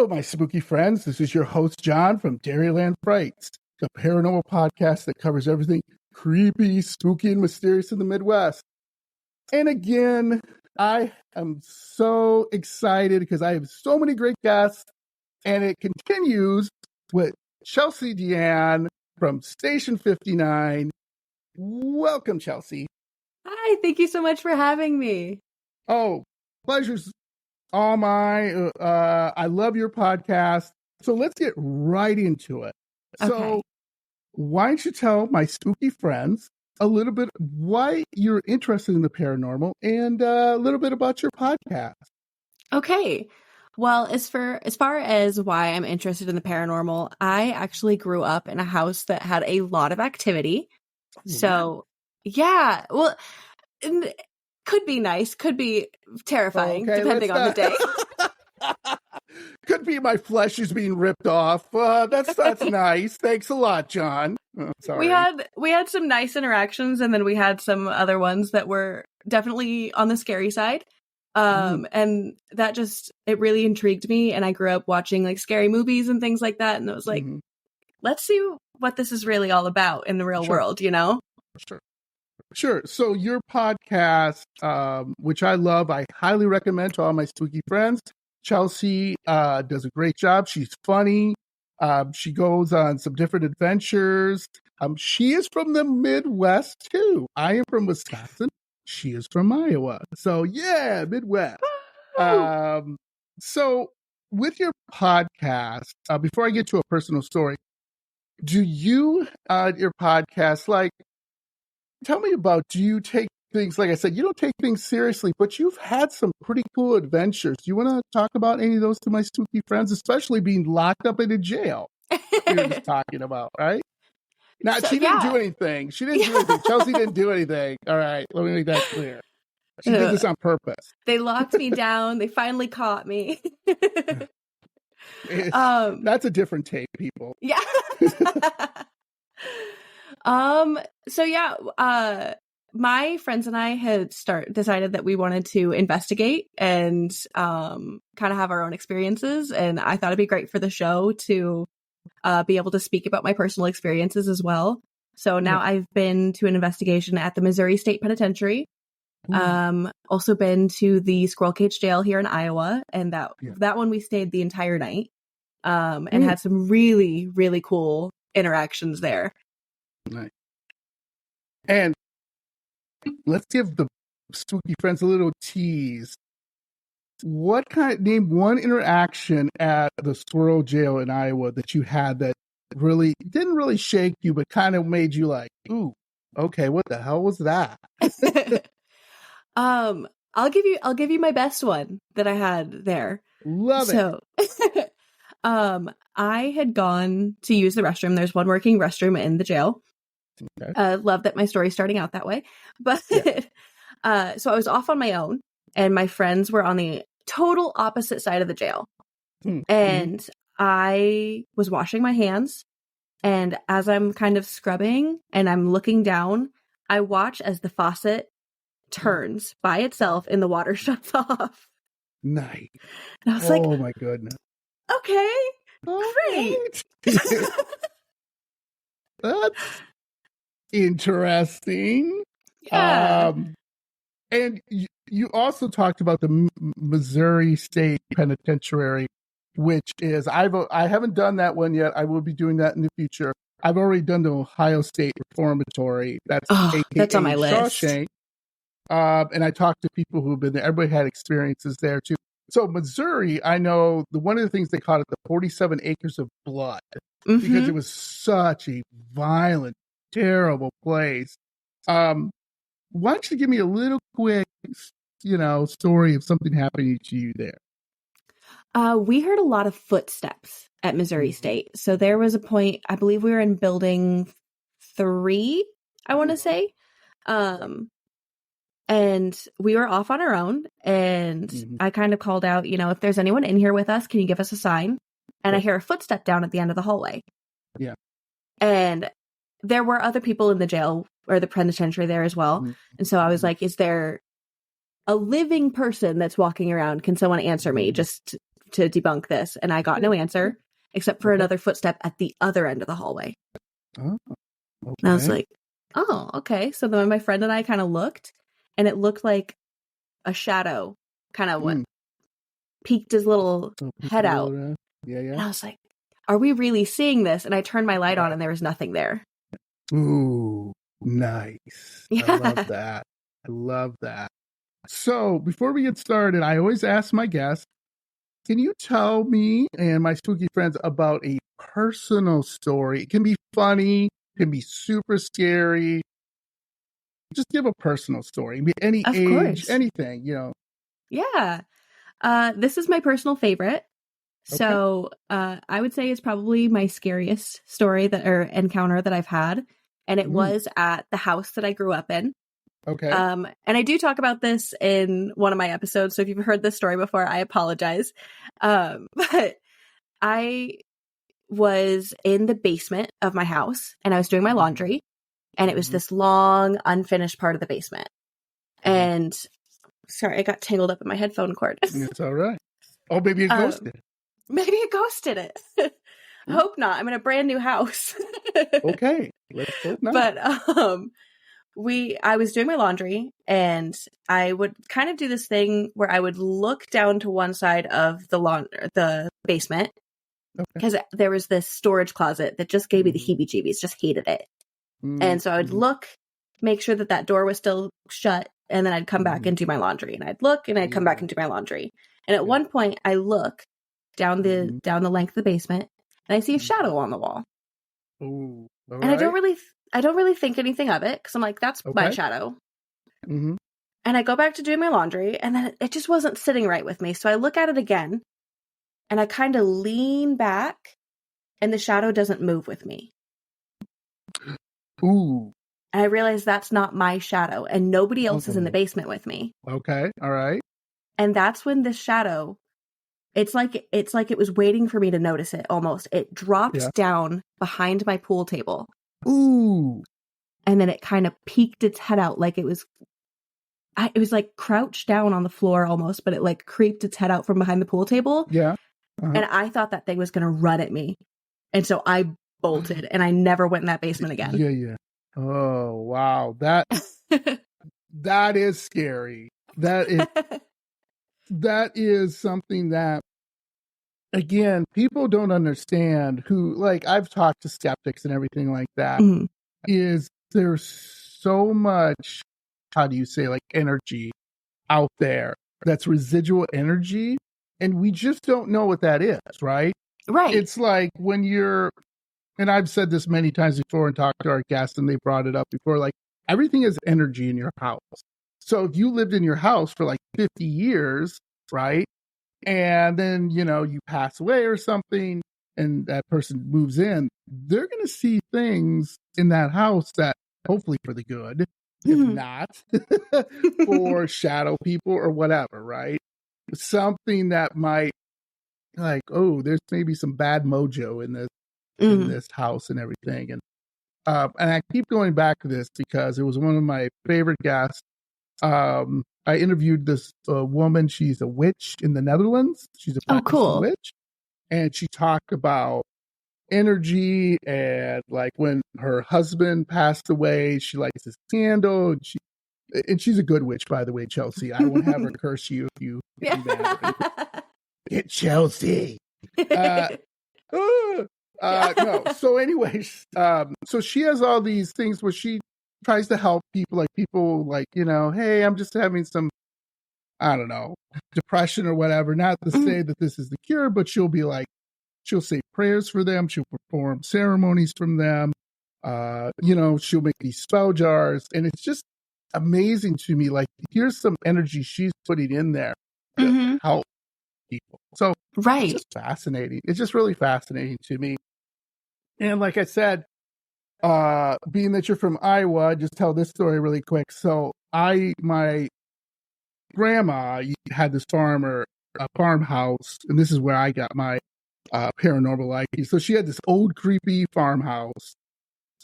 my spooky friends. This is your host, John, from Dairyland Frights, the paranormal podcast that covers everything creepy, spooky, and mysterious in the Midwest. And again, I am so excited because I have so many great guests, and it continues with Chelsea Deanne from Station 59. Welcome, Chelsea. Hi, thank you so much for having me. Oh, pleasure's all mine. I love your podcast. So let's get right into it. So Okay. why don't you tell my spooky friends a little bit why you're interested in the paranormal and a little bit about your podcast? Okay. Well, as far as why I'm interested in the paranormal, I actually grew up in a house that had a lot of activity. So, yeah, well, could be nice, could be terrifying, depending on the day. Could be my flesh is being ripped off. That's nice. Thanks a lot, John. Oh, sorry. We had some nice interactions, and then we had some other ones that were definitely on the scary side. And that it really intrigued me, and I grew up watching like scary movies and things like that, and it was like, let's see what this is really all about in the real world, you know? Sure. So your podcast, which I love, I highly recommend to all my spooky friends. Chelsea does a great job. She's funny. She goes on some different adventures. She is from the Midwest too. I am from Wisconsin. She is from Iowa. So yeah, Midwest. So with your podcast, before I get to a personal story, do you, your podcast, tell me about, do you take things, like I said, you don't take things seriously, but you've had some pretty cool adventures. Do you want to talk about any of those to my spooky friends, especially being locked up in a jail? We were just talking about, right? Now, she didn't do anything. She didn't do anything. Chelsea didn't do anything. All right, let me make that clear. She did this on purpose. They locked me down. They finally caught me. That's a different tape, people. Yeah. So yeah, my friends and I had decided that we wanted to investigate and kind of have our own experiences, and I thought it'd be great for the show to be able to speak about my personal experiences as well. So now I've been to an investigation at the Missouri State Penitentiary. Also been to the Squirrel Cage Jail here in Iowa, and that one we stayed the entire night, and had some really, really cool interactions there. Nice. And let's give the spooky friends a little tease. Name one interaction at the Squirrel Jail in Iowa that you had that really didn't really shake you, but kind of made you like, ooh, okay, what the hell was that? I'll give you my best one that I had there. Love it. I had gone to use the restroom. There's one working restroom in the jail. Okay. Love that my story's starting out that way. But so I was off on my own, and my friends were on the total opposite side of the jail. And I was washing my hands, and as I'm kind of scrubbing and I'm looking down, I watch as the faucet turns by itself and the water shuts off. Nice. And I was like, oh my goodness. Okay, great. That's interesting. Yeah. And you also talked about the Missouri State Penitentiary, which is, I haven't done that one yet. I will be doing that in the future. I've already done the Ohio State Reformatory. That's on my list. Shawshank. And I talked to people who've been there. Everybody had experiences there too. So Missouri, I know one of the things they called it the 47 acres of blood, because it was such a violent, terrible place. Why don't you give me a little quick, story of something happening to you there? We heard a lot of footsteps at Missouri State. So there was a point, I believe we were in building 3, I want to say. And we were off on our own, and I kind of called out, if there's anyone in here with us, can you give us a sign? And I hear a footstep down at the end of the hallway. Yeah. And there were other people in the jail or the penitentiary there as well. And so I was like, is there a living person that's walking around? Can someone answer me just to debunk this. And I got no answer except for another footstep at the other end of the hallway. Oh, okay. And I was like, oh, okay. So then my friend and I kind of looked, and it looked like a shadow kind of peeked his little head out. Yeah, yeah. And I was like, are we really seeing this? And I turned my light on and there was nothing there. Ooh, nice. Yeah. I love that. I love that. So before we get started, I always ask my guests, can you tell me and my spooky friends about a personal story? It can be funny, it can be super scary. Just give a personal story. Any Of age, course. anything, you know. Yeah. This is my personal favorite. So I would say it's probably my scariest story or encounter that I've had. And it was at the house that I grew up in. Okay. And I do talk about this in one of my episodes. So if you've heard this story before, I apologize. But I was in the basement of my house and I was doing my laundry. And it was this long, unfinished part of the basement. And sorry, I got tangled up in my headphone cord. It's all right. Oh, maybe it ghosted. Maybe a ghost did it. I hope not. I'm in a brand new house. Okay. Let's hope not. But I was doing my laundry and I would kind of do this thing where I would look down to one side of the basement because there was this storage closet that just gave me the heebie-jeebies, just hated it. And so I would look, make sure that door was still shut, and then I'd come back and do my laundry. And I'd look and I'd come back and do my laundry. And at one point I look down the length of the basement and I see a shadow on the wall. Ooh, and I don't really think anything of it because I'm like, that's my shadow. And I go back to doing my laundry and then it just wasn't sitting right with me. So I look at it again and I kind of lean back and the shadow doesn't move with me. Ooh. And I realize that's not my shadow and nobody else is in the basement with me. Okay. All right. And that's when this shadow, it's like it was waiting for me to notice it almost. It dropped down behind my pool table. Ooh. And then it kind of peeked its head out like it was like crouched down on the floor almost, but it like creeped its head out from behind the pool table. Yeah. And I thought that thing was going to run at me. And so I bolted and I never went in that basement again. Yeah, yeah. Oh, wow. That is scary. That is something that, again, people don't understand who, like, I've talked to skeptics and everything like that, is there's so much, how do you say, like, energy out there that's residual energy, and we just don't know what that is, right? Right. It's like when you're, and I've said this many times before and talked to our guests and they brought it up before, like everything is energy in your house. So if you lived in your house for like 50 years, right? And then, you pass away or something and that person moves in, they're going to see things in that house that hopefully for the good, if not for shadow people or whatever, right? Something that might like, oh, there's maybe some bad mojo in this house and everything. And I keep going back to this because it was one of my favorite guests. I interviewed this woman. She's a witch in the Netherlands. She's a practicing witch. And she talked about energy and like when her husband passed away, she lights this candle and she's a good witch, by the way, Chelsea. I won't have her curse you if you do that. Get Chelsea. No. So anyways, so she has all these things where she tries to help people, hey, I'm just having some, I don't know, depression or whatever. Not to say that this is the cure, but she'll say prayers for them. She'll perform ceremonies from them. She'll make these spell jars. And it's just amazing to me. Like, here's some energy she's putting in there to help people. So it's just fascinating. It's just really fascinating to me. And like I said, being that you're from Iowa, just tell this story really quick. So my grandma had this farmhouse, and this is where I got my paranormal liking. So she had this old creepy farmhouse,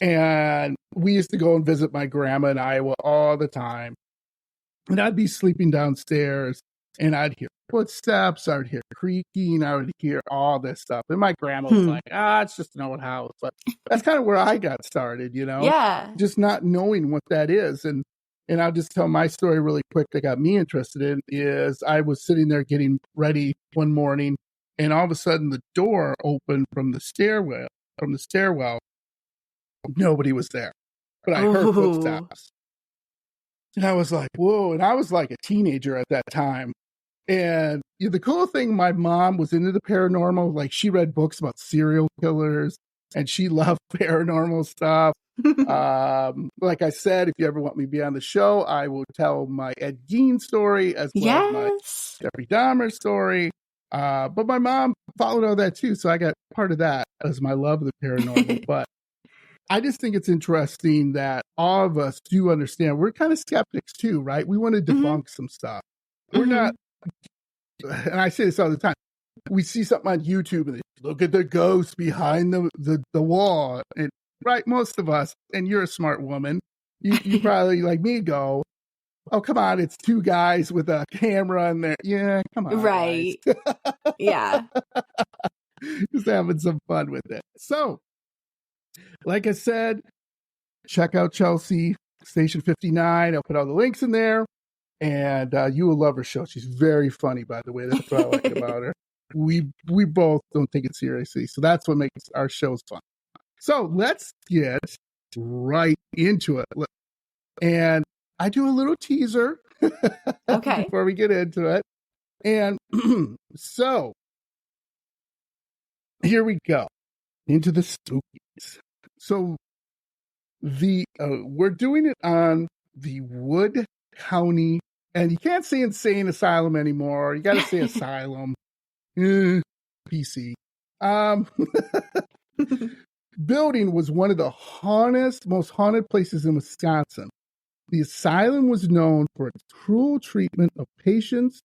and we used to go and visit my grandma in Iowa all the time. And I'd be sleeping downstairs, and I'd hear footsteps. I would hear creaking. I would hear all this stuff. And my grandma was like, it's just an old house. But that's kind of where I got started, Yeah. just not knowing what that is. And I'll just tell my story really quick that got me interested in is I was sitting there getting ready one morning, and all of a sudden the door opened from the stairwell. Nobody was there, but I heard footsteps. And I was like, whoa. And I was like a teenager at that time. And the cool thing, my mom was into the paranormal. Like, she read books about serial killers and she loved paranormal stuff. Like I said, if you ever want me to be on the show, I will tell my Ed Gein story as well as my Jeffrey Dahmer story. But my mom followed all that too. So I got part of that as my love of the paranormal. But I just think it's interesting that all of us do understand. We're kind of skeptics too, right? We want to debunk some stuff. We're not, and I say this all the time. We see something on YouTube and they look at the ghost behind the wall. And right, most of us, and you're a smart woman, you probably like me go, oh, come on, it's two guys with a camera in there. Yeah, come on. Right. Yeah. Just having some fun with it. So, like I said, check out Chelsea, Station 59. I'll put all the links in there. And you will love her show. She's very funny, by the way. That's what I like about her. We both don't take it seriously. So that's what makes our shows fun. So let's get right into it. And I do a little teaser before we get into it. And so here we go. Into the spookies. So we're doing it on the Wood County, and you can't say insane asylum anymore. You got to say asylum. PC. Building was one of the most haunted places in Wisconsin. The asylum was known for its cruel treatment of patients,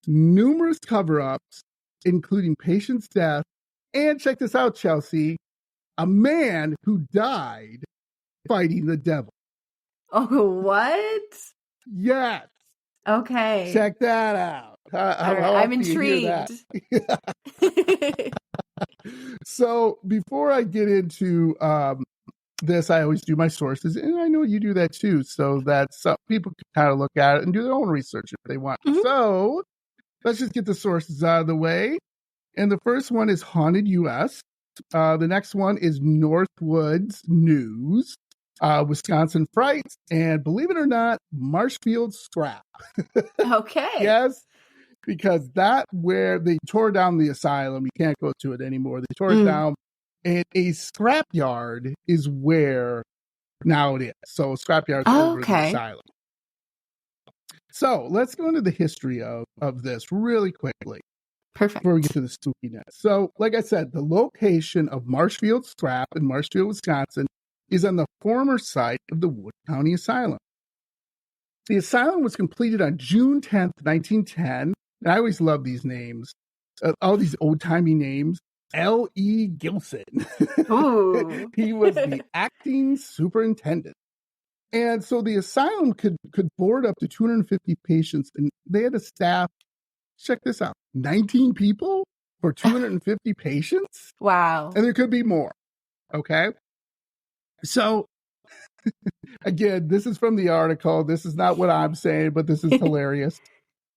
numerous cover-ups, including patients' death, and check this out, Chelsea, a man who died fighting the devil. Oh, what? Yes. Okay. Check that out. I'm intrigued. So before I get into this, I always do my sources, and I know you do that too, so that people can kind of look at it and do their own research if they want. So let's just get the sources out of the way. And the first one is Haunted US. The next one is Northwoods News, Wisconsin Frights, and believe it or not, Marshfield Scrap. Okay. Yes, because that where they tore down the asylum, you can't go to it anymore. They tore it down, and a scrapyard is where now it is. So a scrapyard's over the asylum. So let's go into the history of this really quickly. Perfect. Before we get to the spookiness. So, like I said, the location of Marshfield Scrap in Marshfield, Wisconsin, is on the former site of the Wood County Asylum. The asylum was completed on June 10th, 1910. And I always love these names, all these old-timey names. L.E. Gilson. He was the acting superintendent. And so the asylum could board up to 250 patients, and they had a staff, check this out, 19 people for 250 patients? Wow. And there could be more. Okay. So, again, this is from the article. This is not what I'm saying, but this is hilarious.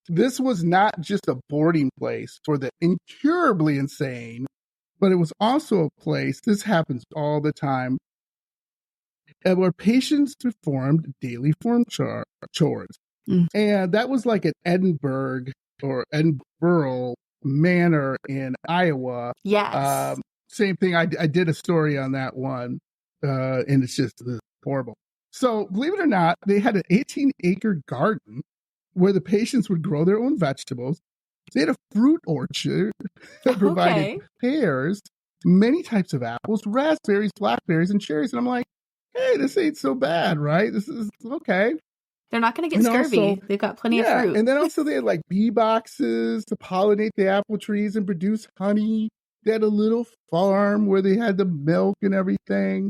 This was not just a boarding place for the incurably insane, but it was also a place, this happens all the time, where patients performed daily form chores. And that was like at Edinburgh Manor in Iowa. Yes. Same thing. I did a story on that one, and it's just horrible. So believe it or not, they had an 18-acre garden where the patients would grow their own vegetables. They had a fruit orchard that provided pears, many types of apples, raspberries, blackberries, and cherries. And I'm like, hey, this ain't so bad, right? This is okay. They're not going to get scurvy. Also, they've got plenty of fruit. And then also they had like bee boxes to pollinate the apple trees and produce honey. They had a little farm where they had the milk and everything.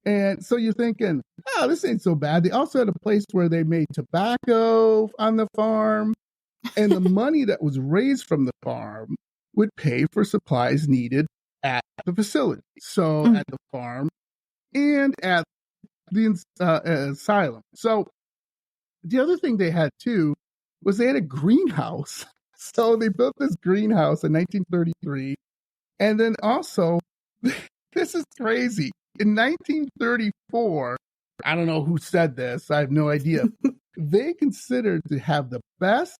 And so you're thinking, oh, this ain't so bad. They also had a place where they made tobacco on the farm. And the money that was raised from the farm would pay for supplies needed at the facility. So at the farm and at the asylum. So the other thing they had too was they had a greenhouse. So they built this greenhouse in 1933. And then also, this is crazy. In 1934, I don't know who said this, I have no idea. They considered to have the best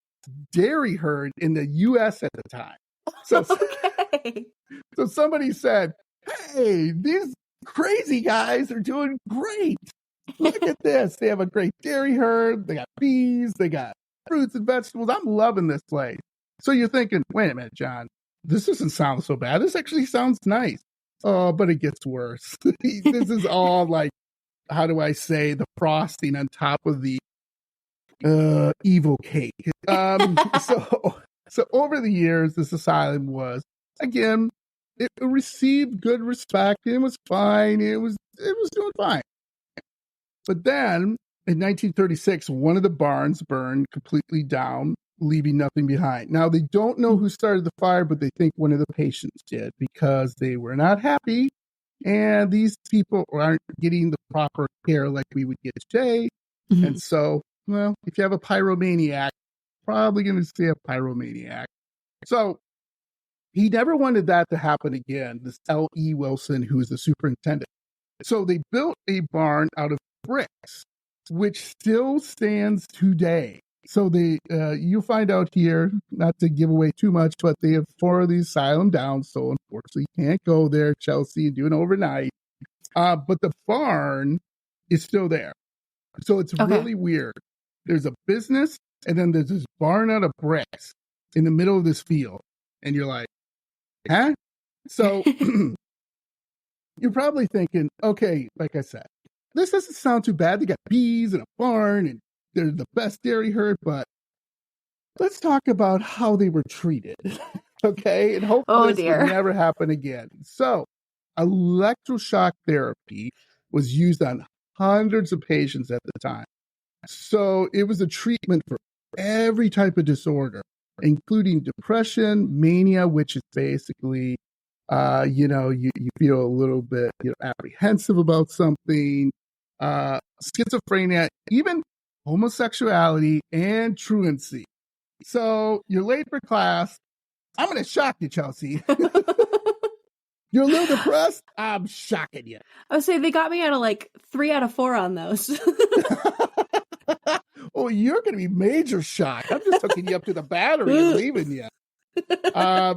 dairy herd in the U.S. at the time. So, Okay. so somebody said, hey, these crazy guys are doing great. Look at this. They have a great dairy herd. They got bees. They got fruits and vegetables. I'm loving this place. So you're thinking, wait a minute, John, this doesn't sound so bad. This actually sounds nice. Oh, but it gets worse. This is all like, how do I say, the frosting on top of the evil cake. So over the years, this asylum was, again, it received good respect. It was fine. It was doing fine. But then in 1936, one of the barns burned completely down, leaving nothing behind. Now, they don't know who started the fire, but they think one of the patients did because they were not happy. And these people aren't getting the proper care like we would get today. Mm-hmm. And so, well, if you have a pyromaniac, probably going to stay a pyromaniac. So he never wanted that to happen again, this L.E. Wilson, who was the superintendent. So they built a barn out of bricks, which still stands today. So they, you'll find out here, not to give away too much, but they have 4 of these asylum down. So unfortunately, you can't go there, Chelsea, and do an overnight. But the barn is still there. So it's really weird. There's a business, and then there's this barn out of bricks in the middle of this field. And you're like, huh? So you're probably thinking, okay, like I said, this doesn't sound too bad. They got bees and a barn, and they're the best dairy herd, but let's talk about how they were treated. Okay? And hopefully this would never happen again. So electroshock therapy was used on hundreds of patients at the time. So it was a treatment for every type of disorder, including depression, mania, which is basically, you feel a little bit apprehensive about something, schizophrenia, even homosexuality and truancy. So you're late for class. I'm going to shock you, Chelsea. You're a little depressed? I'm shocking you. I would say they got me out of like 3 out of 4 on those. Oh, you're going to be major shocked. I'm just hooking you up to the battery and leaving you.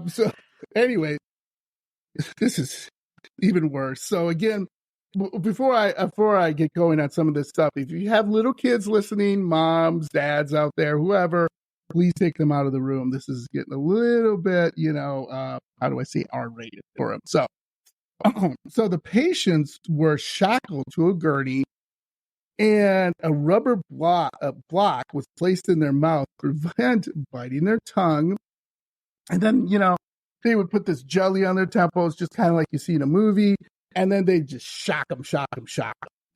So anyway, this is even worse. So again, before I get going on some of this stuff, if you have little kids listening, moms, dads out there, whoever, please take them out of the room. This is getting a little bit, how do I say, R-rated for them. So the patients were shackled to a gurney, and a rubber block was placed in their mouth to prevent biting their tongue. And then, they would put this jelly on their temples, just kind of like you see in a movie. And then they just shock them,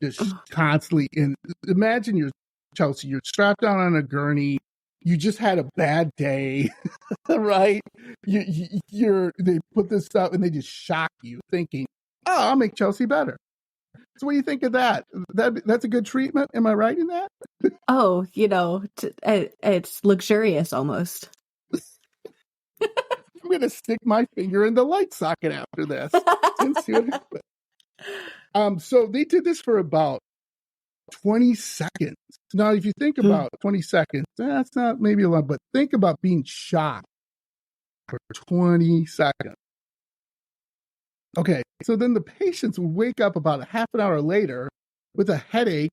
just constantly. And imagine Chelsea, you're strapped down on a gurney. You just had a bad day, right? They put this stuff and they just shock you, thinking, "Oh, I'll make Chelsea better." So, what do you think of that? That's a good treatment. Am I right in that? Oh, it's luxurious almost. I'm going to stick my finger in the light socket after this and see what happens. So they did this for about 20 seconds. Now, if you think about 20 seconds, that's not maybe a lot, but think about being shocked for 20 seconds. Okay, so then the patients would wake up about a half an hour later with a headache,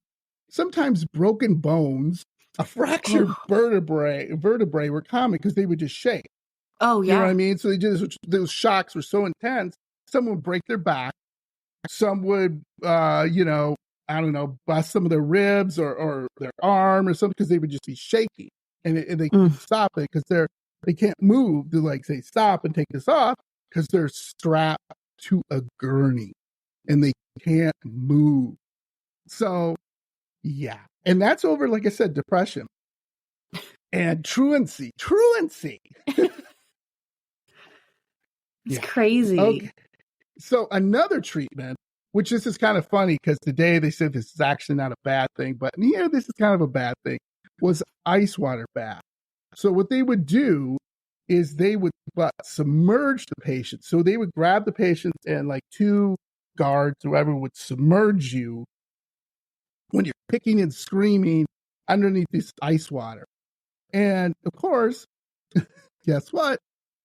sometimes broken bones, a fractured vertebrae were common because they would just shake. Oh, yeah. You know what I mean? So those shocks were so intense, some would break their back, some would, I don't know, bust some of their ribs or their arm or something because they would just be shaking. And they couldn't stop it because they can't move to like say stop and take this off because they're strapped to a gurney and they can't move. So, yeah. And that's over, like I said, depression. and truancy. It's Yeah. crazy. Okay. So another treatment, which this is kind of funny because today they said this is actually not a bad thing, but here this is kind of a bad thing, was ice water bath. So what they would do is they would submerge the patient. So they would grab the patient and like two guards, whoever would submerge you when you're kicking and screaming underneath this ice water. And of course, guess what?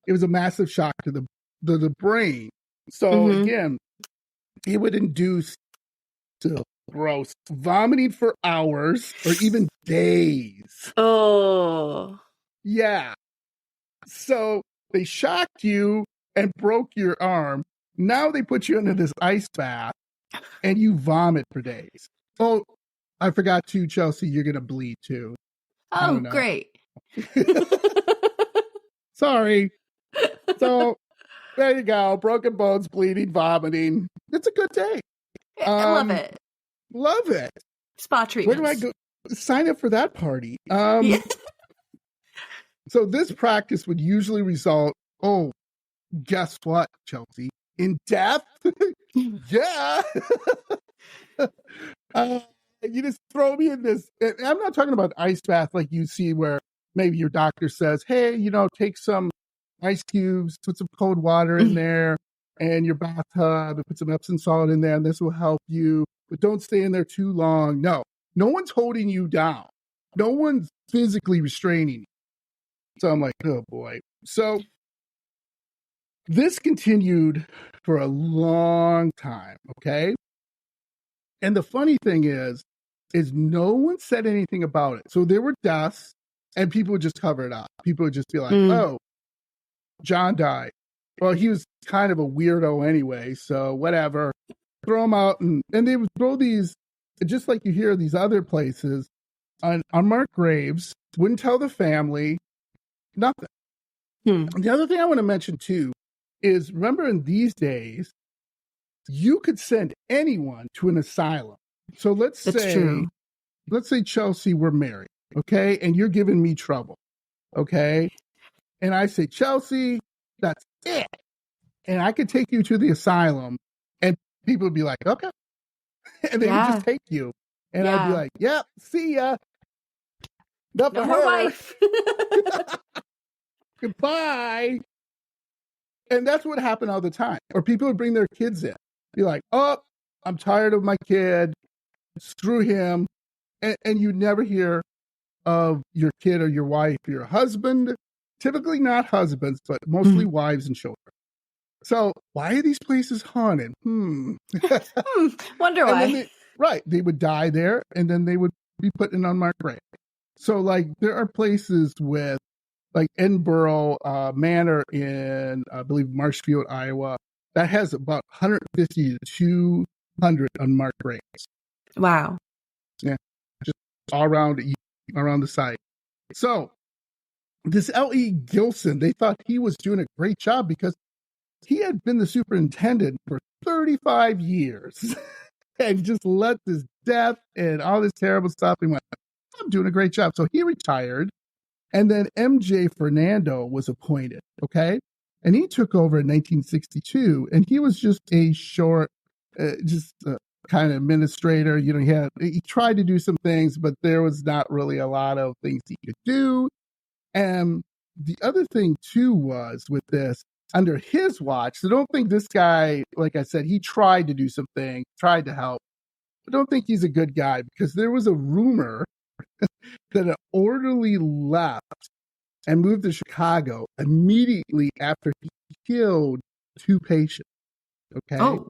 It was a massive shock to the brain. So again, it would induce gross vomiting for hours or even days. Oh. Yeah. So they shocked you and broke your arm. Now they put you into this ice bath and you vomit for days. Oh, I forgot to, Chelsea, you're going to bleed too. Oh, great. Sorry. So there you go. Broken bones, bleeding, vomiting. It's a good day. I love it. Love it. Spa treatments. Where do I go? Sign up for that party. So this practice would usually result, guess what, Chelsea? In death? Yeah. You just throw me in this. And I'm not talking about ice bath like you see where maybe your doctor says, hey, take some ice cubes, put some cold water in there and your bathtub and put some Epsom salt in there and this will help you. But don't stay in there too long. No one's holding you down. No one's physically restraining you. So I'm like, oh boy. So this continued for a long time. Okay. And the funny thing is no one said anything about it. So there were deaths and people would just cover it up. People would just be like, oh, John died. Well, he was kind of a weirdo anyway. So whatever, throw him out. And they would throw these, just like you hear these other places, on unmarked graves, wouldn't tell the family, nothing. The other thing I want to mention too is, remember in these days, you could send anyone to an asylum. So let's say Chelsea, we're married, okay? And you're giving me trouble, okay? And I say, Chelsea, that's it. And I could take you to the asylum and people would be like, okay. And they would just take you. And I'd be like, yep, see ya. No more wife. Goodbye. And that's what happened all the time. Or people would bring their kids in. Be like, oh, I'm tired of my kid. Screw him. And you never hear of your kid or your wife or your husband. Typically not husbands, but mostly wives and children. So why are these places haunted? Wonder why. They would die there and then they would be put in unmarked grave. So like there are places with like Edinburgh Manor in, I believe, Marshfield, Iowa, that has about 150 to 200 unmarked graves. Wow. Yeah, just all around the site. So this L.E. Gilson, they thought he was doing a great job because he had been the superintendent for 35 years and just let this death and all this terrible stuff. He went, I'm doing a great job. So he retired. And then M.J. Fernando was appointed, okay? And he took over in 1962, and he was just a short, kind of administrator. He tried to do some things, but there was not really a lot of things he could do. And the other thing, too, was with this, under his watch, so don't think this guy, like I said, he tried to do some things, tried to help. I don't think he's a good guy because there was a rumor that an orderly left and moved to Chicago immediately after he killed two patients. Okay. Oh.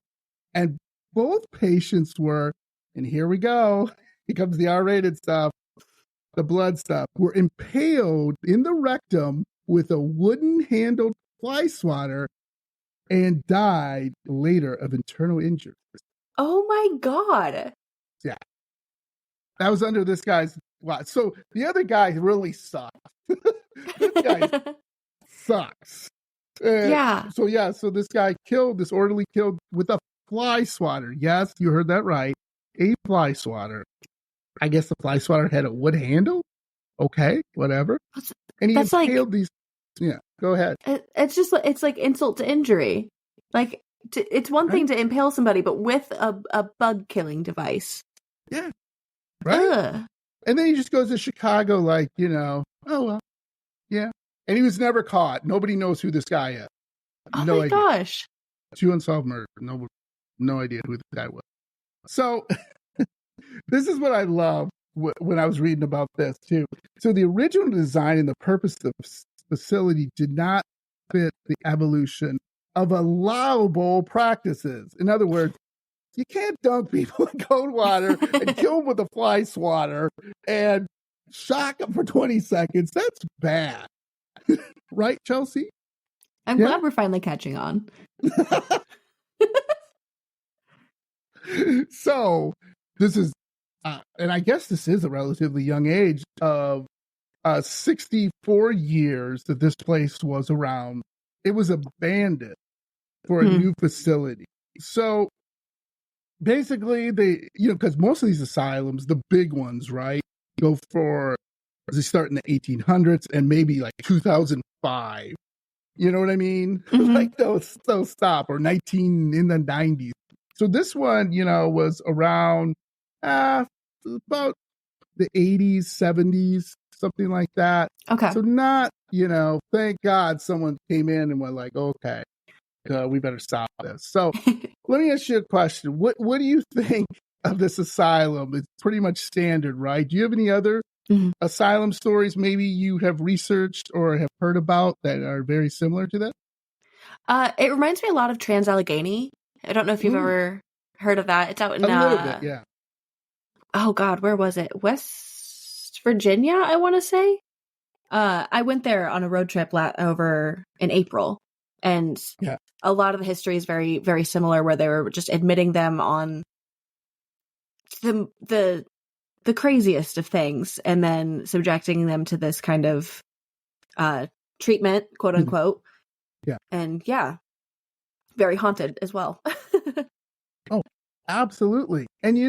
And both patients were, and here we go, here comes the R-rated stuff, the blood stuff, were impaled in the rectum with a wooden handled fly swatter and died later of internal injuries. Oh my God. Yeah. That was under this guy's watch. So the other guy really sucks. This guy sucks. So this guy this orderly killed with a fly swatter. Yes, you heard that right. A fly swatter. I guess the fly swatter had a wood handle. Okay, whatever. And he That's like, impaled these. Yeah, go ahead. it's like insult to injury. Like, it's one thing to impale somebody, but with a bug killing device. Yeah, right. Ugh. And then he just goes to Chicago, like, oh well, yeah. And he was never caught. Nobody knows who this guy is. Oh No my idea. gosh. 2 unsolved murders. No idea who the guy was. So this is what I love when I was reading about this too. So the original design and the purpose of the facility did not fit the evolution of allowable practices. In other words, you can't dunk people in cold water and kill them with a fly swatter and shock them for 20 seconds. That's bad. Right, Chelsea? I'm glad we're finally catching on. So this is, and I guess this is a relatively young age of 64 years that this place was around. It was abandoned for a new facility. So basically because most of these asylums, the big ones, right, go for, they start in the 1800s and maybe like 2005. You know what I mean? Like those stop, or in the 90s. So this one, was around about the 80s, 70s, something like that. Okay. So not, thank God someone came in and went like, okay, we better stop this. So let me ask you a question. What do you think of this asylum? It's pretty much standard, right? Do you have any other asylum stories maybe you have researched or have heard about that are very similar to that? It reminds me a lot of Trans-Allegheny. I don't know if you've ever heard of that. It's out in a little bit, yeah. Oh God, where was it? West Virginia, I want to say. I went there on a road trip over in April, and a lot of the history is very, very similar, where they were just admitting them on the craziest of things, and then subjecting them to this kind of treatment, quote unquote. Yeah. And very haunted as well. Oh, absolutely. And they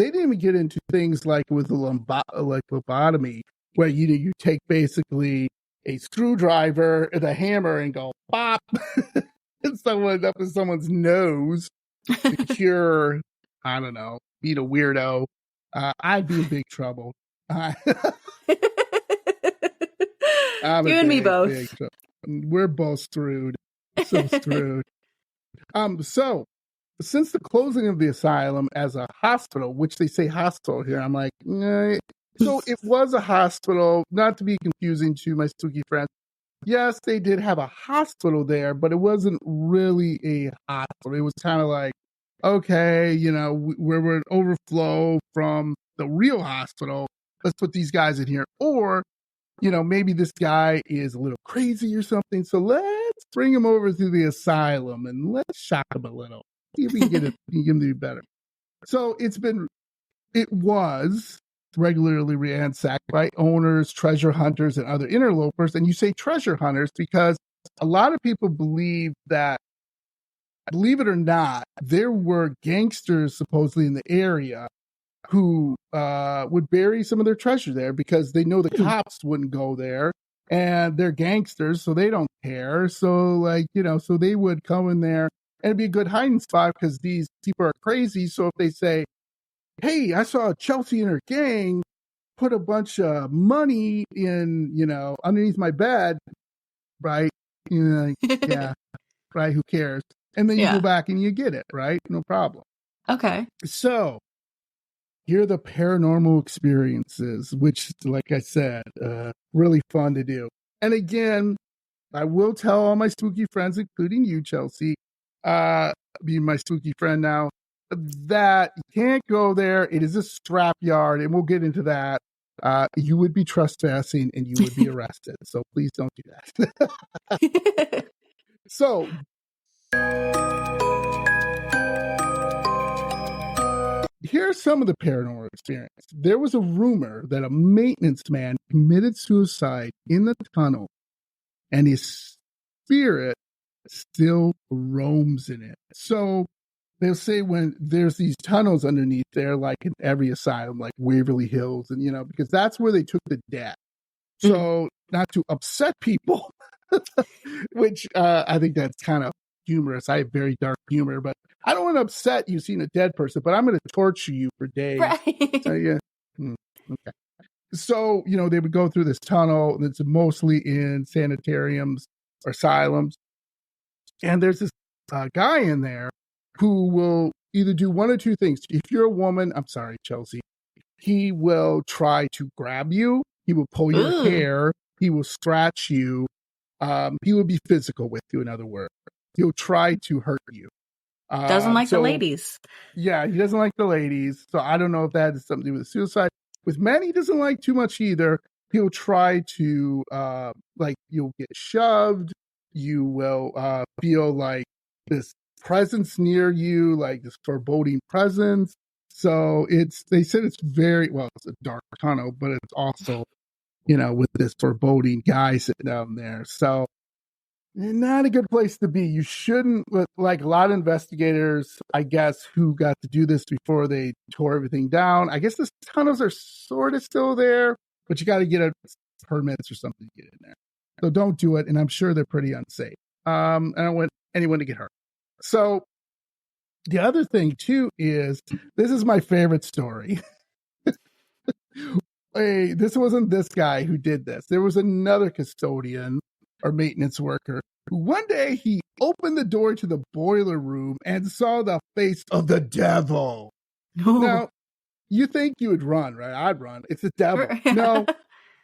didn't even get into things like with the lobotomy, where you take basically a screwdriver and a hammer and go pop and someone up in someone's nose to cure, I don't know, beat a weirdo. I'd be in big trouble. You and me both. We're both screwed. So screwed. So since the closing of the asylum as a hospital, which they say hospital here, I'm like, nah. So it was a hospital, not to be confusing to my spooky friends. Yes, they did have a hospital there, but it wasn't really a hospital. It was kind of like, okay, we're an overflow from the real hospital. Let's put these guys in here. Or, maybe this guy is a little crazy or something. So let's bring him over to the asylum and let's shock him a little. See if we can get him to be better. So it was regularly ransacked by owners, treasure hunters, and other interlopers. And you say treasure hunters because a lot of people believe that, believe it or not, there were gangsters supposedly in the area who would bury some of their treasure there because they know the cops wouldn't go there, and they're gangsters, so they don't care. So so they would come in there, and it'd be a good hiding spot because these people are crazy. So if they say, hey, I saw Chelsea and her gang put a bunch of money in, underneath my bed, right? Yeah, right, who cares? And then you go back and you get it, right? No problem. Okay. So here are the paranormal experiences, which, like I said, really fun to do. And I will tell all my spooky friends, including you, Chelsea, being my spooky friend now, that you can't go there. It is a scrapyard, and we'll get into that. You would be trespassing and you would be arrested. So please don't do that. So here's some of the paranormal experience. There was a rumor that a maintenance man committed suicide in the tunnel, and his spirit still roams in it. So they'll say when there's these tunnels underneath there, like in every asylum, like Waverly Hills, and because that's where they took the dead. So not to upset people, which I think that's kind of humorous. I have very dark humor, but I don't want to upset you seeing a dead person, but I'm going to torture you for days. Right. So, yeah. Okay. So, they would go through this tunnel that's mostly in sanitariums or asylums. And there's this guy in there who will either do one or two things. If you're a woman, I'm sorry, Chelsea, he will try to grab you. He will pull your hair. He will scratch you. He will be physical with you, in other words. He'll try to hurt you. Doesn't like the ladies. Yeah, he doesn't like the ladies. So I don't know if that has something to do with suicide. With men, he doesn't like too much either. He'll try to, you'll get shoved. You will feel like this presence near you, like this foreboding presence. So they said it's it's a dark tunnel, but it's also, with this foreboding guy sitting down there. So not a good place to be. You shouldn't, like a lot of investigators, I guess, who got to do this before they tore everything down. I guess the tunnels are sort of still there, but you got to get a permits or something to get in there. So don't do it. And I'm sure they're pretty unsafe. I don't want anyone to get hurt. So the other thing too is, this is my favorite story. Hey, this wasn't this guy who did this. There was another custodian or maintenance worker who one day he opened the door to the boiler room and saw the face of the devil. Now, you think you would run, right? I'd run. It's the devil. No,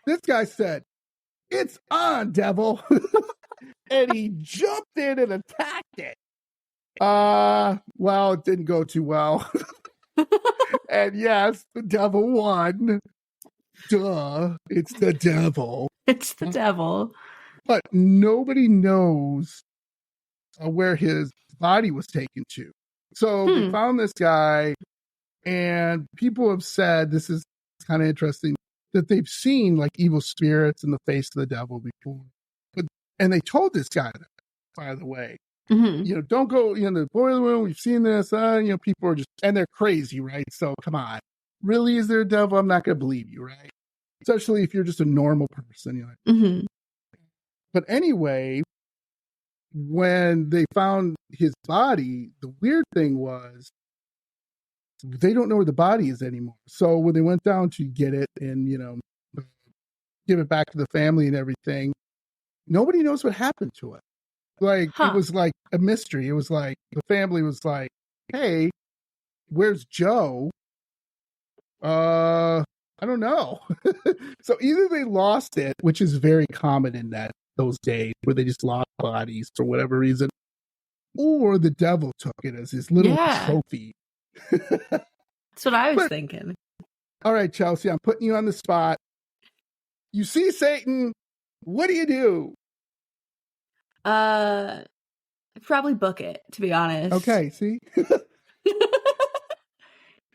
this guy said, "It's on, devil." And he jumped in and attacked it. Well, it didn't go too well. And yes, the devil won. Duh, it's the devil. It's the devil. But nobody knows where his body was taken to. So they found this guy, and people have said, this is kind of interesting, that they've seen like evil spirits in the face of the devil before. And they told this guy that, by the way. Don't go in the boiler room. We've seen this. People are just, and they're crazy, right? So come on. Really, is there a devil? I'm not going to believe you, right? Especially if you're just a normal person. But anyway, when they found his body, the weird thing was they don't know where the body is anymore. So when they went down to get it and, give it back to the family and everything, nobody knows what happened to it. It was like a mystery. It was like the family was like, "Hey, where's Joe?" I don't know. So either they lost it, which is very common in those days where they just lost bodies for whatever reason, or the devil took it as his little trophy. That's what I was thinking. All right, Chelsea, I'm putting you on the spot. You see Satan, what do? Probably book it, to be honest. Okay, see?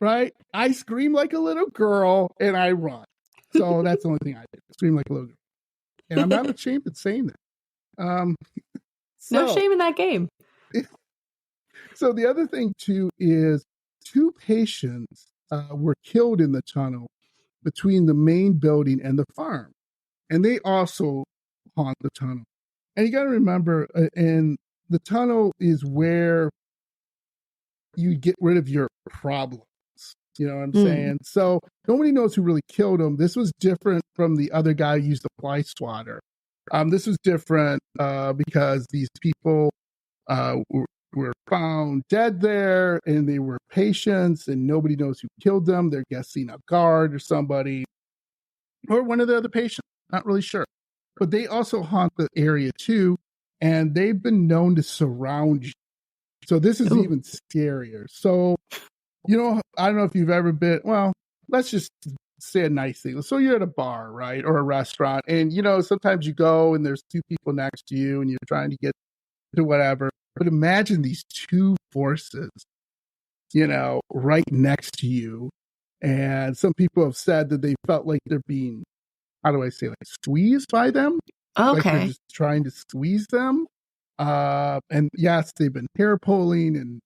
Right? I scream like a little girl and I run. So that's the only thing I do. Scream like a little girl. And I'm not ashamed of saying that. No shame in that game. So the other thing too is 2 patients were killed in the tunnel between the main building and the farm. And they also haunt the tunnel. And you got to remember, and the tunnel is where you get rid of your problems. You know what I'm saying? So nobody knows who really killed him. This was different from the other guy who used the fly swatter. This was different because these people were found dead there, and they were patients, and nobody knows who killed them. They're guessing a guard or somebody, or one of the other patients. Not really sure. But they also haunt the area too, and they've been known to surround you. So this is even scarier. So, I don't know if you've ever been, well, let's just say a nice thing. So you're at a bar, right? Or a restaurant, and sometimes you go and there's 2 people next to you and you're trying to get to whatever. But imagine these 2 forces, right next to you. And some people have said that they felt like they're being, how do I say, like squeezed by them? Okay. Like they're just trying to squeeze them. And yes, they've been hair pulling and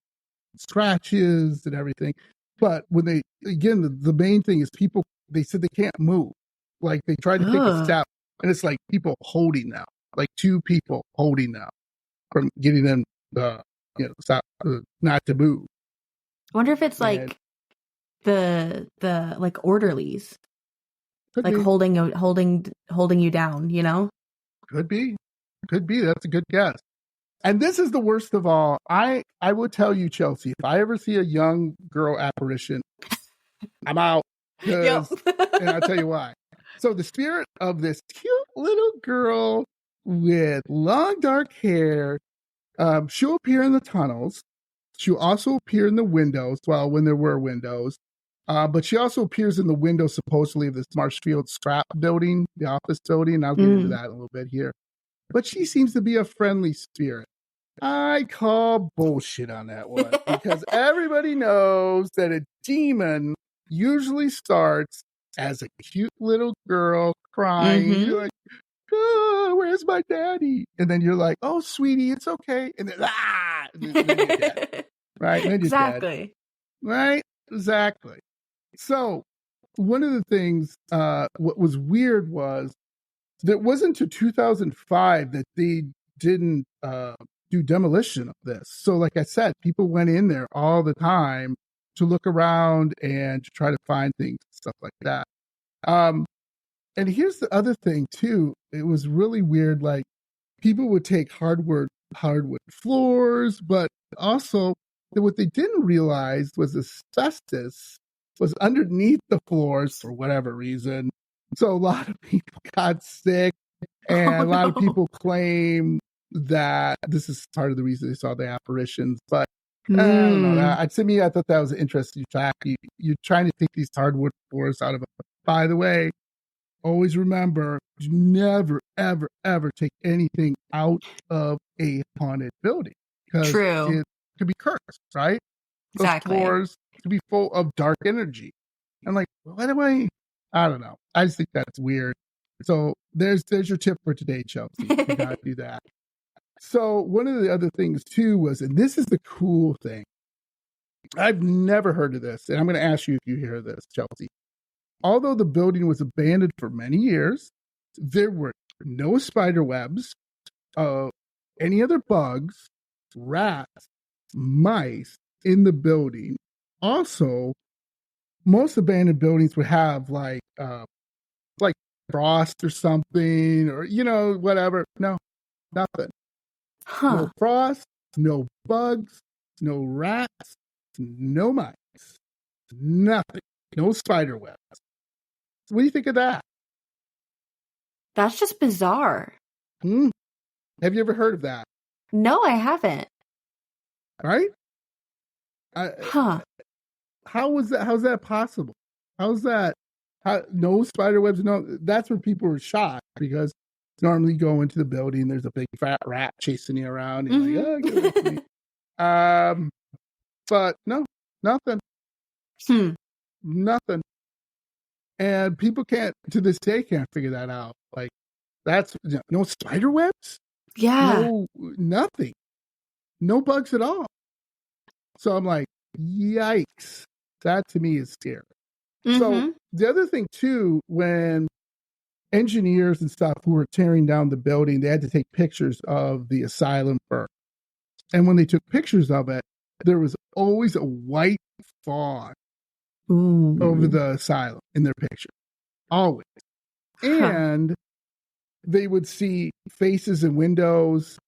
scratches and everything. But when the main thing is people, they said they can't move. Like they tried to take a step and it's like people holding them, like two people holding them from getting them stop not to move. I wonder if it's And like the like orderlies, could like be, holding you down, you know? could be, could be. That's a good guess. And this is the worst of all. I will tell you, Chelsea, if I ever see a young girl apparition, I'm out. Yep. And I'll tell you why. So the spirit of this cute little girl with long dark hair, she'll appear in the tunnels. She'll also appear in the windows. Well, when there were windows. But she also appears in the window, supposedly, of this Marshfield scrap building, the office building. I'll get into that in a little bit here. But she seems to be a friendly spirit. I call bullshit on that one because everybody knows that a demon usually starts as a cute little girl crying. Mm-hmm. You're like, oh, where's my daddy? And then you're like, oh, sweetie, it's okay. And then, and then you're dead. Right? And then you're Exactly. dead. Right? Exactly. So one of the things, what was weird was that it wasn't until 2005 that they didn't do demolition of this. So like I said, people went in there all the time to look around and to try to find things, stuff like that. And here's the other thing too. It was really weird. Like people would take hardwood floors, but also what they didn't realize was asbestos was underneath the floors for whatever reason. So a lot of people got sick, and a lot of people claim that this is part of the reason they saw the apparitions. But I don't know. To me, I thought that was an interesting fact. You're trying to take these hardwood floors out of it. By the way, always remember, never, ever, ever take anything out of a haunted building because True. it could be cursed, right? Exactly. Those floors could be full of dark energy. I'm like, why do I don't know. I just think that's weird. So there's your tip for today, Chelsea. You gotta do that. So one of the other things too was, and this is the cool thing, I've never heard of this, and I'm going to ask you if you hear this, Chelsea. Although the building was abandoned for many years, there were no spider webs, any other bugs, rats, mice in the building. Also, most abandoned buildings would have like frost or something, or whatever. No, nothing. Huh. No frost, no bugs, no rats, no mice, nothing. No spider webs. What do you think of that? That's just bizarre. Have you ever heard of that? No, I haven't. Right? Huh. How's that possible? How's that? No spider webs? No, that's where people were shocked because normally you go into the building, there's a big fat rat chasing you around, and you're like, oh, get away from me. But no, nothing. Nothing. And people to this day can't figure that out. Like, that's no spider webs? Yeah. No, nothing. No bugs at all. So I'm like, yikes. That to me is scary. So the other thing too, when engineers and stuff who were tearing down the building, they had to take pictures of the asylum first. And when they took pictures of it, there was always a white fog over the asylum in their picture. Always. And they would see faces in windows.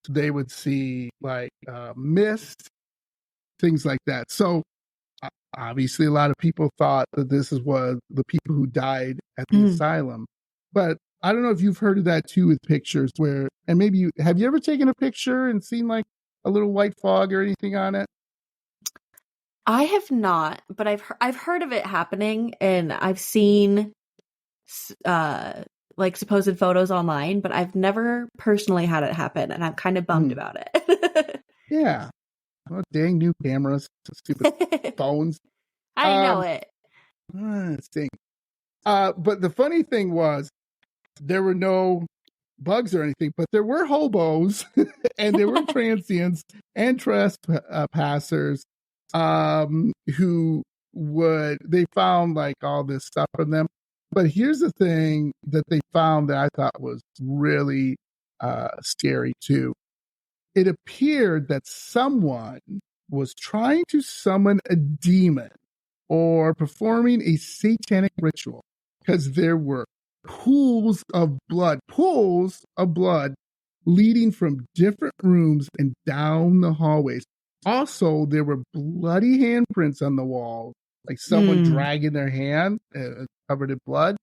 They would see like mist, things like that. So obviously a lot of people thought that this was the people who died at the asylum. But I don't know if you've heard of that too with pictures where, and maybe have you ever taken a picture and seen like a little white fog or anything on it? I have not, but I've heard of it happening, and I've seen like supposed photos online, but I've never personally had it happen, and I'm kind of bummed about it. Yeah. Oh, dang new cameras, stupid phones. I know it. Stinks. But the funny thing was, there were no bugs or anything, but there were hobos and there were transients and trespassers who they found like all this stuff from them. But here's the thing that they found that I thought was really scary too. It appeared that someone was trying to summon a demon or performing a satanic ritual because there were pools of blood leading from different rooms and down the hallways. Also, there were bloody handprints on the wall, like someone dragging their hand covered in blood.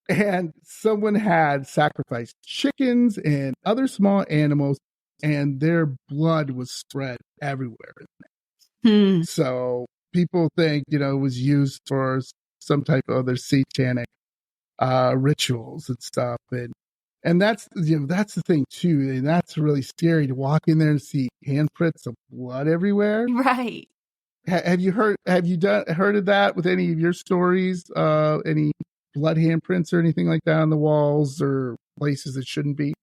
And someone had sacrificed chickens and other small animals, and their blood was spread everywhere. So people think, it was used for some type of other satanic rituals and stuff. And that's, that's the thing too. And that's really scary to walk in there and see handprints of blood everywhere. Right. Have you heard of that with any of your stories? Any blood handprints or anything like that on the walls or places that shouldn't be?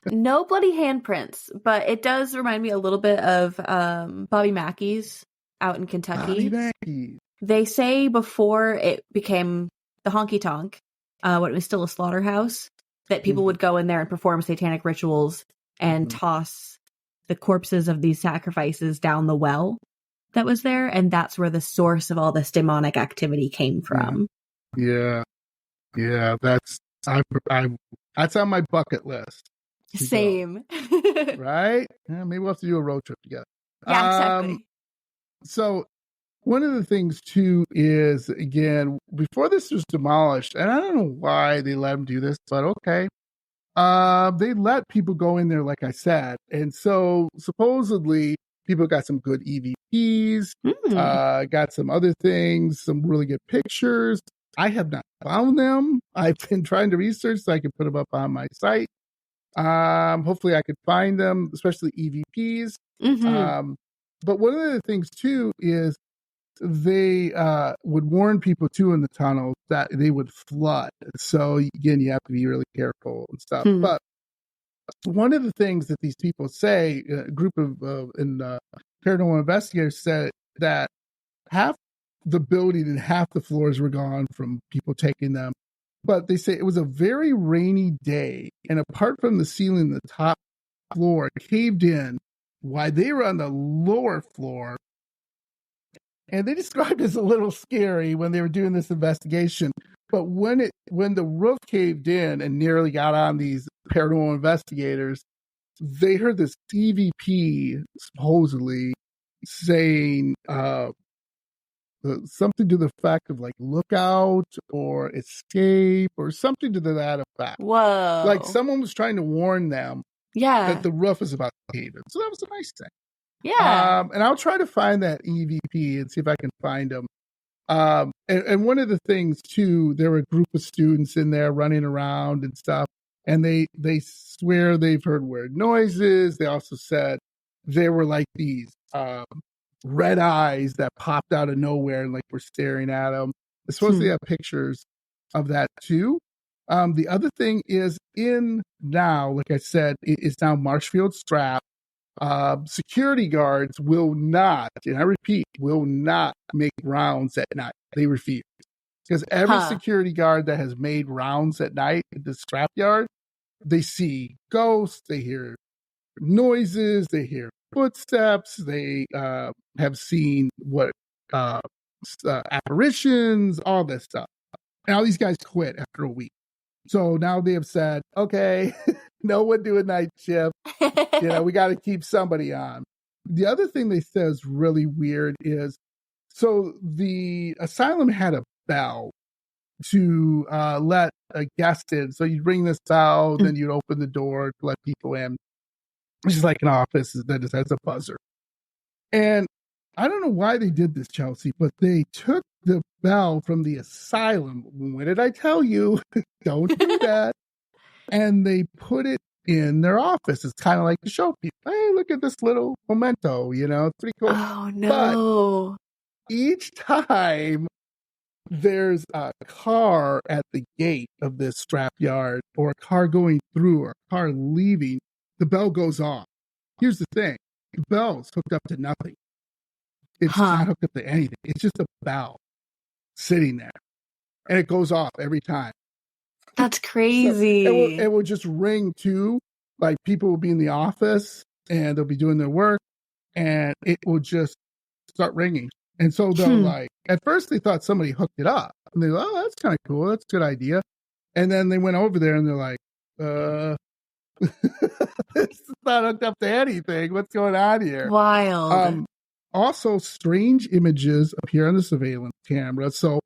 No bloody handprints, but it does remind me a little bit of Bobby Mackey's out in Kentucky. Bobby Mackey. They say before it became the honky tonk, when it was still a slaughterhouse, that people would go in there and perform satanic rituals and toss the corpses of these sacrifices down the well that was there, and that's where the source of all this demonic activity came from. Yeah, that's on my bucket list. Same. Right? Yeah, maybe we'll have to do a road trip together. Yeah, exactly. So one of the things too is, again, before this was demolished, and I don't know why they let them do this, but okay. They let people go in there, like I said. And so supposedly people got some good EVPs, got some other things, some really good pictures. I have not found them. I've been trying to research so I can put them up on my site. Hopefully I could find them, especially EVPs. But one of the things too is they would warn people too in the tunnels that they would flood. So again, you have to be really careful and stuff. But one of the things that these people say, a group of paranormal investigators said that half the building and half the floors were gone from people taking them. But they say it was a very rainy day, and apart from the ceiling, the top floor caved in while they were on the lower floor. And they described it as a little scary when they were doing this investigation. But when the roof caved in and nearly got on these paranormal investigators, they heard this EVP supposedly saying something to the effect of like "look out" or "escape" or something to that effect. Whoa! Like someone was trying to warn them that the roof is about to cave in. So that was a nice thing. Yeah. And I'll try to find that EVP and see if I can find them. And one of the things too, there were a group of students in there running around and stuff, and they swear they've heard weird noises. They also said there were like these red eyes that popped out of nowhere and like were staring at them. They're supposed to have pictures of that too. The other thing is like I said, it is now Marshfield Strap. Security guards will not, and I repeat, will not make rounds at night. They refuse. Because every security guard that has made rounds at night at the scrapyard, they see ghosts, they hear noises, they hear footsteps, they have seen apparitions, all this stuff. And all these guys quit after a week. So now they have said, okay, no one do a night shift. We got to keep somebody on. The other thing they said is really weird is, so the asylum had a bell to let a guest in. So you'd ring this bell, then you'd open the door to let people in. It's just like an office that just has a buzzer. And I don't know why they did this, Chelsea, but they took the bell from the asylum. When did I tell you? Don't do that. And they put it in their office. It's kind of like to show people, hey, look at this little memento, it's pretty cool. Oh, no. But each time there's a car at the gate of this scrapyard or a car going through or a car leaving, the bell goes off. Here's the thing. The bell's hooked up to nothing. It's not hooked up to anything. It's just a bell sitting there. and it goes off every time. That's So crazy. it will just ring too. Like people will be in the office and they'll be doing their work, and it will just start ringing. And so they'll like, at first they thought somebody hooked it up, and they go, "Oh, that's kind of cool. That's a good idea." And then they went over there and they're like, it's not hooked up to anything. What's going on here? Wild. Also, strange images appear on the surveillance camera. So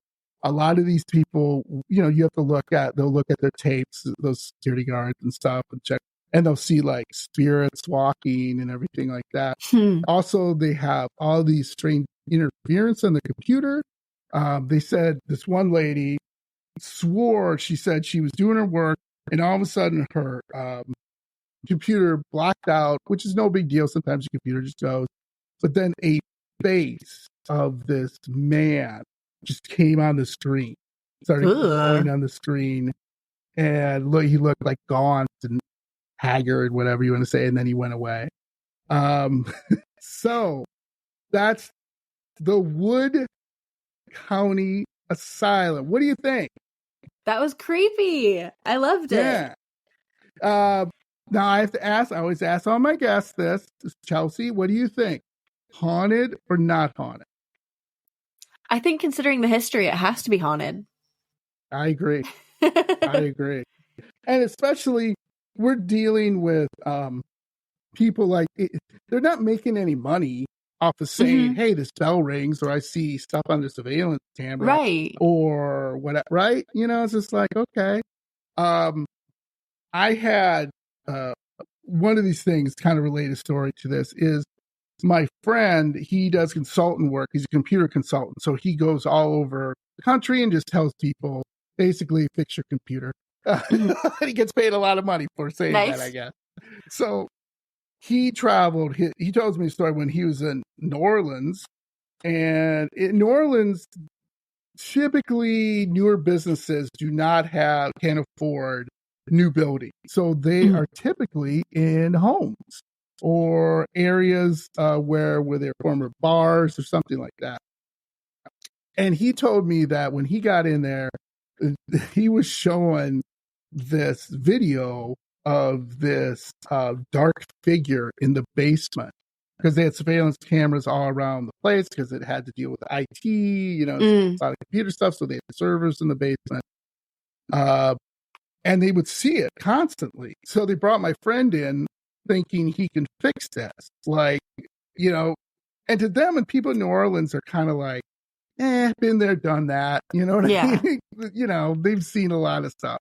a lot of these people, you know, you have to they'll look at their tapes, those security guards and stuff, and check, and they'll see like spirits walking and everything like that. Also, they have all these strange interference on the computer. They said this one lady swore, she said she was doing her work, and all of a sudden her computer blacked out, which is no big deal. Sometimes your computer just goes. But then a face of this man just came on the screen, started going on the screen, and he looked like gaunt and haggard, whatever you want to say, and then he went away. So that's the Wood County Asylum. What do you think? That was creepy. I loved it. Yeah. Now I have to ask, I always ask all my guests this. Chelsea, what do you think? Haunted or not haunted? I think considering the history, it has to be haunted. I agree. I agree. And especially we're dealing with people like they're not making any money off of saying, hey, this bell rings, or I see stuff on the surveillance camera. Right. Or whatever, right? You know, it's just like, okay. I had one of these things, kind of related story to this, is my friend, he does consultant work. He's a computer consultant. So he goes all over the country and just tells people, basically, fix your computer. He gets paid a lot of money for saying that, I guess. So he traveled. He tells me a story when he was in New Orleans. And in New Orleans, typically newer businesses can't afford new buildings. So they are typically in homes or areas where they're former bars or something like that. And he told me that when he got in there, he was showing this video of this dark figure in the basement, because they had surveillance cameras all around the place, because it had to deal with IT, you know, a lot of computer stuff. So they had servers in the basement. And they would see it constantly. So they brought my friend in thinking he can fix this. Like, you know, and to them, and people in New Orleans are kind of like, been there, done that. You know what I mean? You know, they've seen a lot of stuff.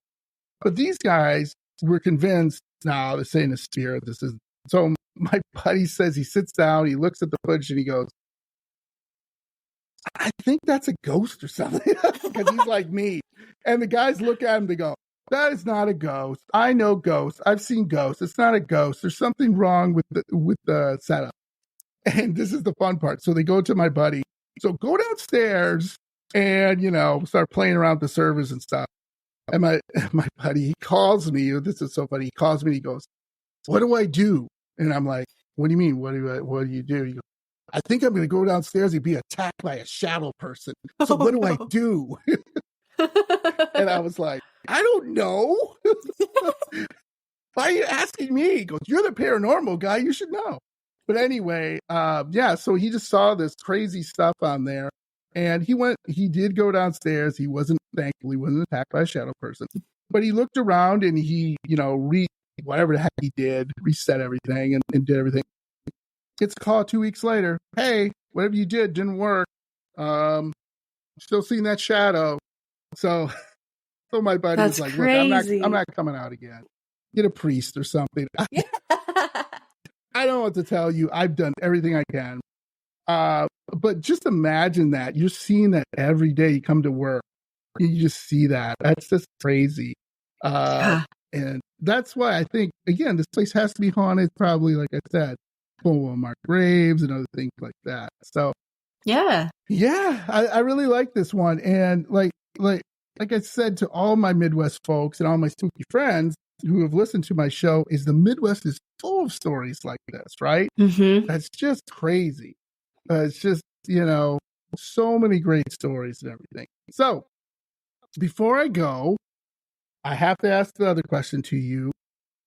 But these guys were convinced, no, this ain't a spirit. This is. So my buddy says, he sits down, he looks at the footage, and he goes, I think that's a ghost or something. Because he's like me. And the guys look at him, they go, that is not a ghost. I know ghosts. I've seen ghosts. It's not a ghost. There's something wrong with the setup. And this is the fun part. So they go to my buddy. So go downstairs and, you know, start playing around with the servers and stuff. And my buddy, he calls me. This is so funny. He calls me. He goes, what do I do? And I'm like, what do you mean? What do you do? He goes, I think I'm going to go downstairs and be attacked by a shadow person. So what do I do? And I was like, I don't know. Why are you asking me? He goes, you're the paranormal guy. You should know. But anyway, so he just saw this crazy stuff on there. And he did go downstairs. He thankfully wasn't attacked by a shadow person. But he looked around and he, you know, whatever the heck he did, reset everything and did everything. Gets a call 2 weeks later. Hey, whatever you did didn't work. Still seeing that shadow. So my buddy was like, crazy. Look, I'm not coming out again. Get a priest or something. I don't know what to tell you. I've done everything I can. But just imagine that. You're seeing that every day you come to work. You just see that. That's just crazy. And that's why I think, again, this place has to be haunted, probably, like I said, full of marked graves and other things like that. So, yeah, I really like this one. And like I said to all my Midwest folks and all my spooky friends who have listened to my show, is the Midwest is full of stories like this, right? That's just crazy. It's just, you know, so many great stories and everything. So before I go, I have to ask the other question to you.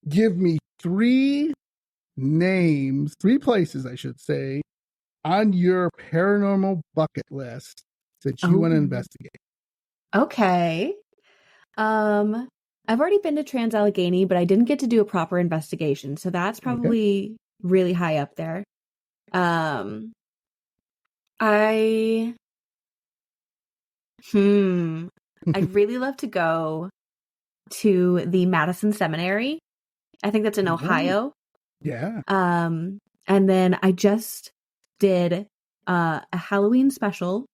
Give me three places, I should say, on your paranormal bucket list that you want to investigate. Okay. I've already been to Trans Allegheny, but I didn't get to do a proper investigation, so that's probably really high up there. I'd really love to go to the Madison Seminary. I think that's in Ohio. Yeah. And then I just did a Halloween special,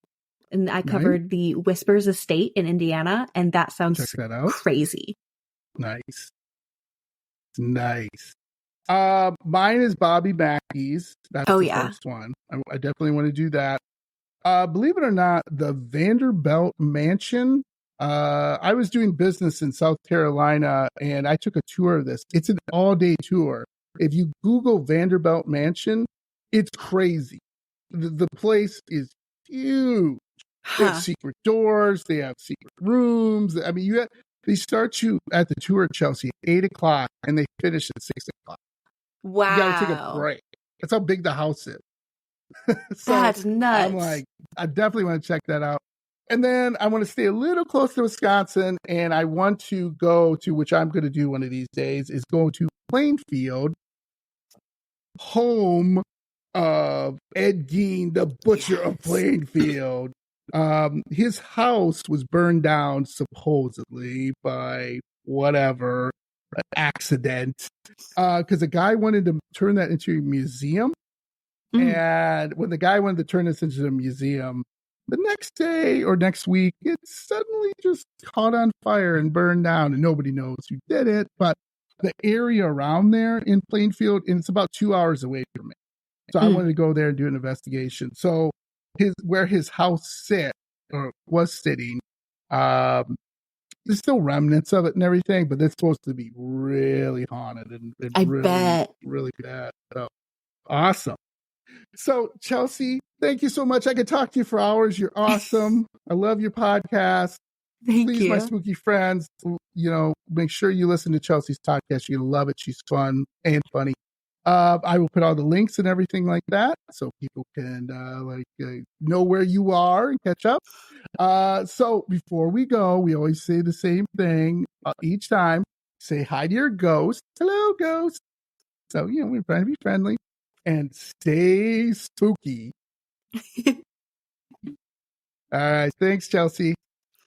and I covered the Whispers Estate in Indiana, and that sounds crazy. Nice. Mine is Bobby Mackey's. That's the first one. I definitely want to do that. Believe it or not, the Vanderbilt Mansion. I was doing business in South Carolina, and I took a tour of this. It's an all-day tour. If you Google Vanderbilt Mansion, it's crazy. The place is huge. They have secret doors. They have secret rooms. I mean, they start you at the tour, Chelsea, at 8:00, and they finish at 6:00. Wow. You got to take a break. That's how big the house is. So that's nuts. I'm like, I definitely want to check that out. And then I want to stay a little close to Wisconsin, and I want to go to, which I'm going to do one of these days, is go to Plainfield, home of Ed Gein, the butcher of Plainfield. His house was burned down supposedly by whatever accident, because a guy wanted to turn that into a museum. And when the guy wanted to turn this into a museum, the next day or next week, it suddenly just caught on fire and burned down, and nobody knows who did it. But the area around there in Plainfield, and it's about 2 hours away from me. So I wanted to go there and do an investigation. So where his house was sitting, there's still remnants of it and everything, but it's supposed to be really haunted and really bad. So awesome. So Chelsea, thank you so much. I could talk to you for hours. You're awesome. I love your podcast. Please, my spooky friends, make sure you listen to Chelsea's podcast. You're gonna love it. She's fun and funny. I will put all the links and everything like that, so people can know where you are and catch up. So before we go, we always say the same thing each time. Say hi to your ghost. Hello, ghost. So we're trying to be friendly and stay spooky. All right. Thanks, Chelsea.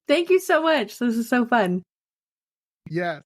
Thank you so much. This is so fun. Yes.